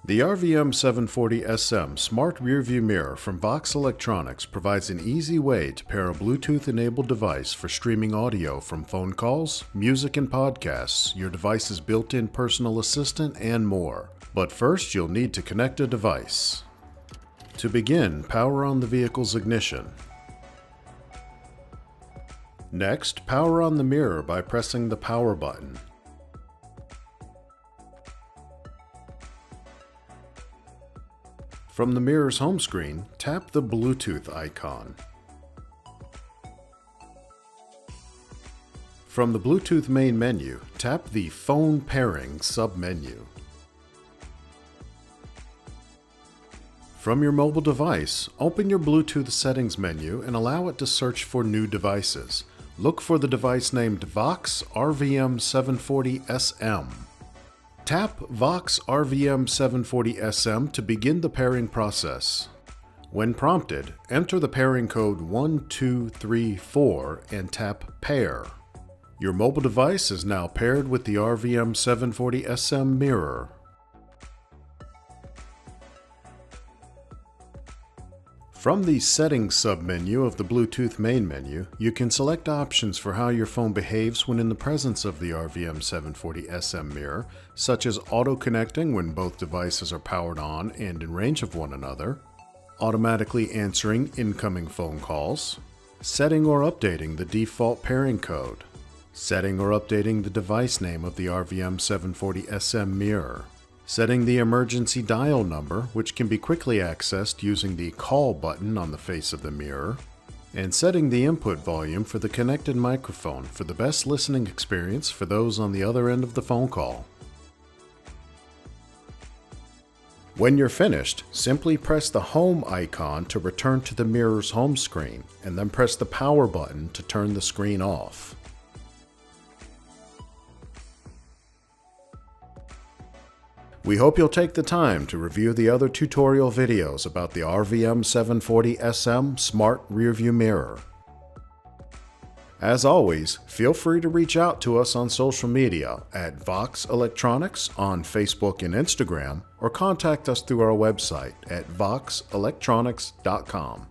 The RVM740SM Smart Rearview Mirror from VOXX Electronics provides an easy way to pair a Bluetooth-enabled device for streaming audio from phone calls, music and podcasts, your device's built-in personal assistant, and more. But first, you'll need to connect a device. To begin, power on the vehicle's ignition. Next, power on the mirror by pressing the power button. From the mirror's home screen, tap the Bluetooth icon. From the Bluetooth main menu, tap the Phone Pairing submenu. From your mobile device, open your Bluetooth settings menu and allow it to search for new devices. Look for the device named VOXX RVM740SM. Tap VOXX RVM740SM to begin the pairing process. When prompted, enter the pairing code 1234 and tap Pair. Your mobile device is now paired with the RVM740SM mirror. From the Settings submenu of the Bluetooth main menu, you can select options for how your phone behaves when in the presence of the RVM740SM mirror, such as auto-connecting when both devices are powered on and in range of one another, automatically answering incoming phone calls, setting or updating the default pairing code, setting or updating the device name of the RVM740SM mirror, setting the emergency dial number, which can be quickly accessed using the Call button on the face of the mirror, and setting the input volume for the connected microphone for the best listening experience for those on the other end of the phone call. When you're finished, simply press the Home icon to return to the mirror's home screen, and then press the Power button to turn the screen off. We hope you'll take the time to review the other tutorial videos about the RVM740SM Smart Rearview Mirror. As always, feel free to reach out to us on social media at VOXX Electronics on Facebook and Instagram, or contact us through our website at voxxelectronics.com.